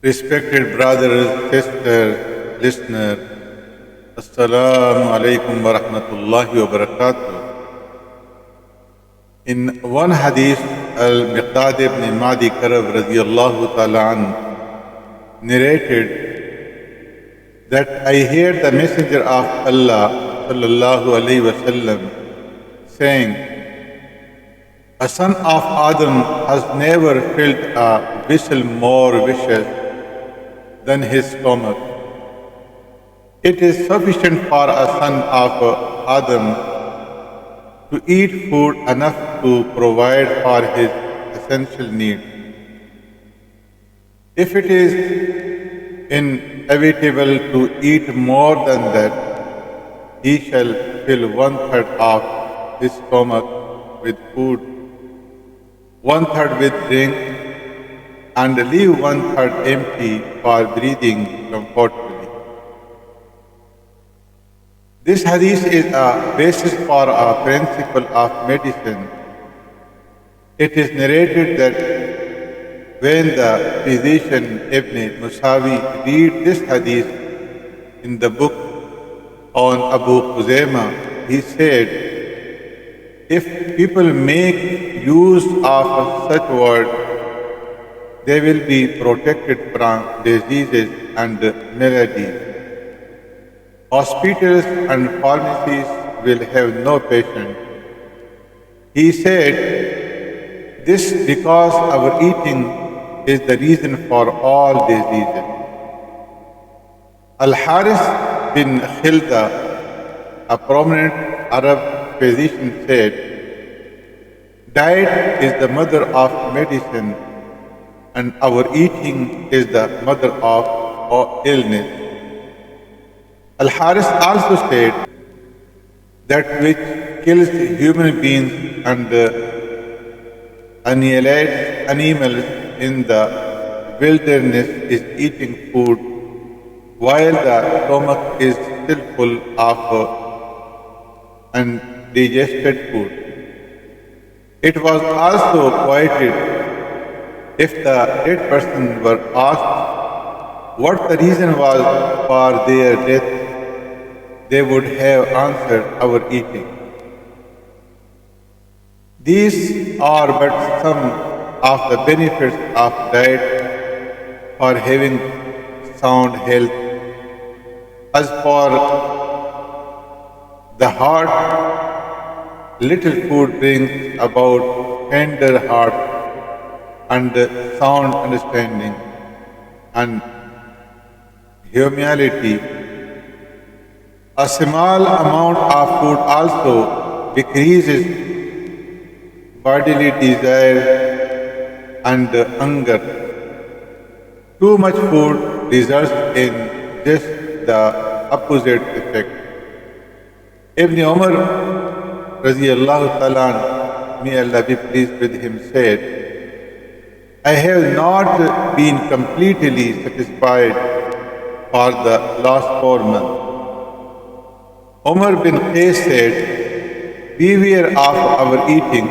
Respected brothers, sisters, listeners, Assalamu alaikum wa rahmatullahi wa barakatuh. In one hadith, Al-Miqdad ibn Madi Karab radiyallahu ta'ala an narrated that I heard the Messenger of Allah sallallahu alayhi wa sallam saying, a son of Adam has never filled a vessel more vicious than his stomach. It is sufficient for a son of Adam to eat food enough to provide for his essential needs. If it is inevitable to eat more than that, he shall fill 1/3 of his stomach with food, 1/3 with drink, and leave 1/3 empty for breathing comfortably. This hadith is a basis for a principle of medicine. It is narrated that when the physician Ibn Musawi read this hadith in the book on Abu Khuzaima, he said, if people make use of such words, they will be protected from diseases and maladies. Hospitals and pharmacies will have no patient. He said, this because our eating is the reason for all diseases. Al-Haris bin Khilda, a prominent Arab physician, said, diet is the mother of medicine and our eating is the mother of illness. Al-Haris also said, that which kills human beings and annihilates animals in the wilderness is eating food, while the stomach is still full of undigested food. It was also quoted, if the dead person were asked what the reason was for their death, they would have answered, our eating. These are but some of the benefits of diet for having sound health. As for the heart, little food brings about tender heart and sound understanding and humility. A small amount of food also decreases bodily desire and hunger. Too much food results in just the opposite effect. Ibn Umar radiyallahu ta'ala, may Allah be pleased with him, said, I have not been completely satisfied for the last 4 months. Umar bin Qais said, beware of our eating,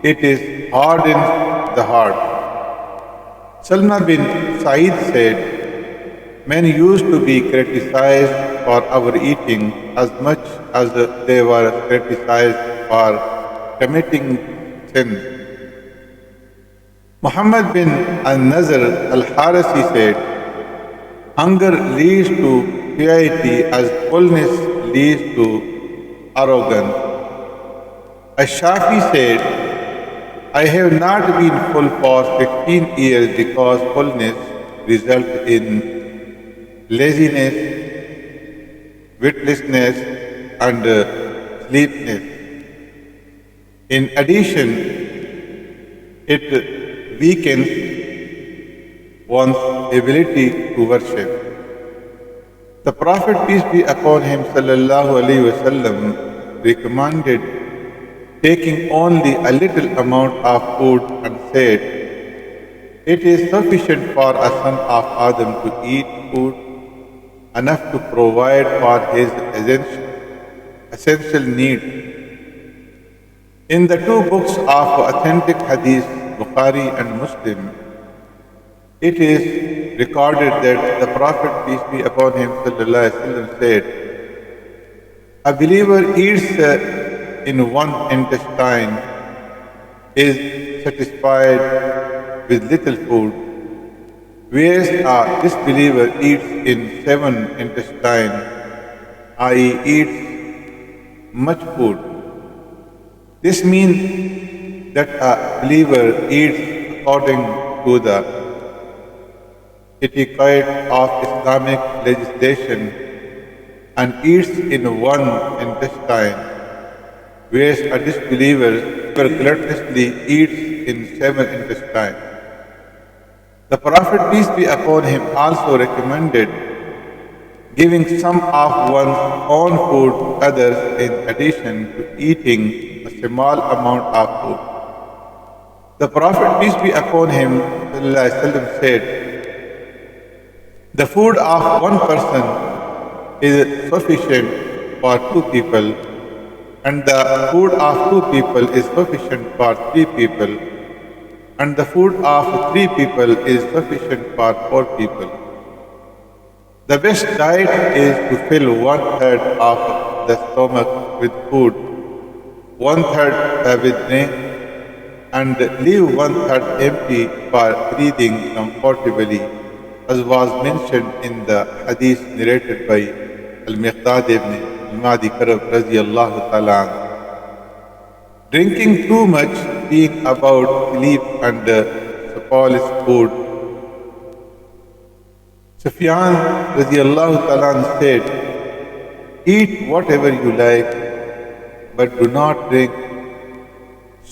it is hardens the heart. Salma bin Said said, men used to be criticized for our eating as much as they were criticized for committing sin. Muhammad bin al-Nazr al-Harisi said, hunger leads to piety as fullness leads to arrogance. Ash-Shafi said, I have not been full for 16 years because fullness results in laziness, witlessness, and sleepiness. In addition, it weakens one's ability to worship. The Prophet, peace be upon him, sallallahu alaihi wasallam, recommended taking only a little amount of food and said, it is sufficient for a son of Adam to eat food enough to provide for his essential need. In the two books of authentic hadith, Bukhari and Muslim, it is recorded that the Prophet, peace be upon him, sallallahu alaihi wasallam, said, "A believer eats in one intestine, is satisfied with little food, whereas a disbeliever eats in 7 intestines, i.e. eats much food." This means that a believer eats according to the etiquette of Islamic legislation and eats in one intestine, whereas a disbeliever gluttonously eats in 7 intestines. The Prophet, peace be upon him, also recommended giving some of one's own food to others in addition to eating a small amount of food. The Prophet, peace be upon him, said, "The food of one person is sufficient for 2 people, and the food of 2 people is sufficient for 3 people, and the food of 3 people is sufficient for 4 people." The best diet is to fill 1/3 of the stomach with food, 1/3 with drink, and leave 1/3 empty for breathing comfortably, as was mentioned in the hadith narrated by Al-Miqdad ibn al-Madi Karab radiyallahu ta'ala. Drinking too much, being about sleep and spoils food. Sufyan radiyallahu ta'ala said, "Eat whatever you like, but do not drink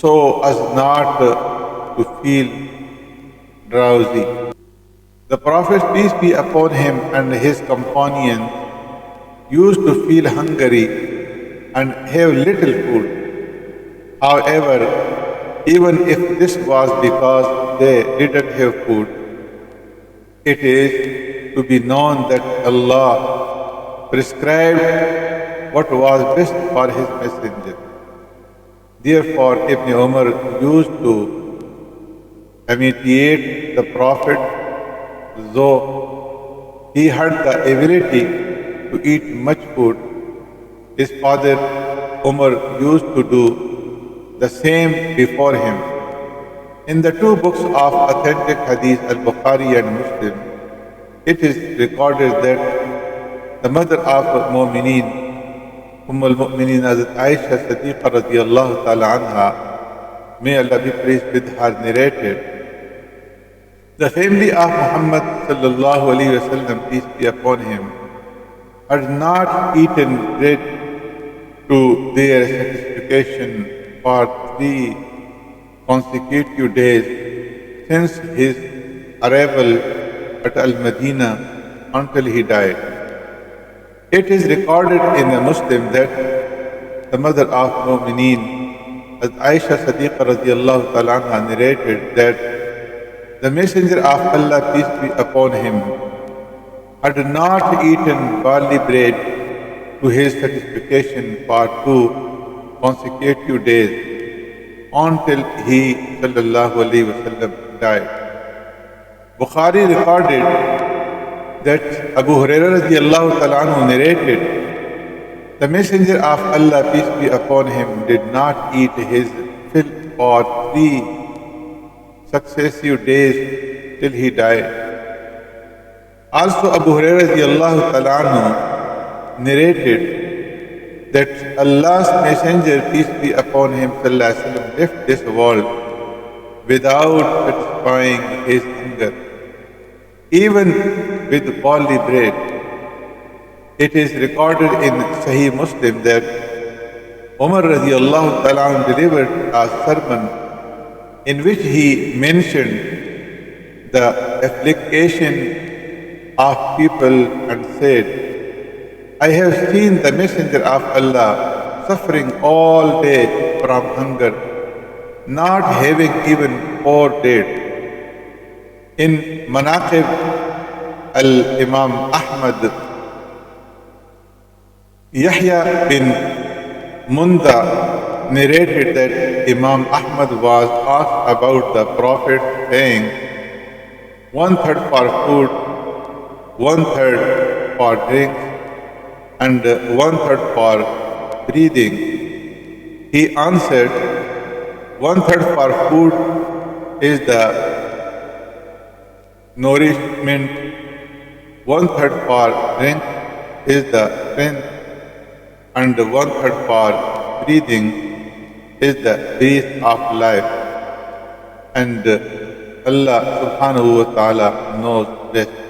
so as not to feel drowsy." The Prophet, peace be upon him, and his companions used to feel hungry and have little food. However, even if this was because they didn't have food, it is to be known that Allah prescribed what was best for His Messenger. Therefore, Ibn Umar used to imitate the Prophet, though he had the ability to eat much food. His father Umar used to do the same before him. In the 2 books of authentic hadith, Al-Bukhari and Muslim, it is recorded that the mother of Mu'mineen, al-Mu'mineen Hazrat Aisha Siddiqa radiyallahu ta'ala anha, may Allah be pleased with her, narrated, "The family of Muhammad sallallahu alayhi wa sallam, peace be upon him, had not eaten bread to their satisfaction for 3 consecutive days since his arrival at Al-Madinah until he died." It is recorded in the Muslim that the mother of Mu'mineen, as Aisha Siddiqa radiyallahu ta'ala anha, narrated that the Messenger of Allah, peace be upon him, had not eaten barley bread to his satisfaction for 2 consecutive days until he sallallahu alaihi wasallam died. Bukhari recorded that Abu Hurairah radiyallahu ta'ala anhu narrated, "The Messenger of Allah, peace be upon him, did not eat his fill for 3 successive days till he died." Also, Abu Hurairah radiyallahu ta'ala anhu narrated that Allah's Messenger, peace be upon him, sallallahu alaihi wasallam, left this world without satisfying his hunger, even with barley bread. It is recorded in Sahih Muslim that Umar radiyallahu ta'ala anhu delivered a sermon in which he mentioned the affliction of people and said, "I have seen the Messenger of Allah suffering all day from hunger, not having even 4 days." In Manaqib al-Imam Ahmad, Yahya bin Munda narrated that Imam Ahmad was asked about the Prophet, saying, one third for food, one third for drink, and one third for breathing. He answered, one third for food is the nourishment, one third for drink is the strength, and one third for breathing is the breath of life. And Allah subhanahu wa ta'ala knows best.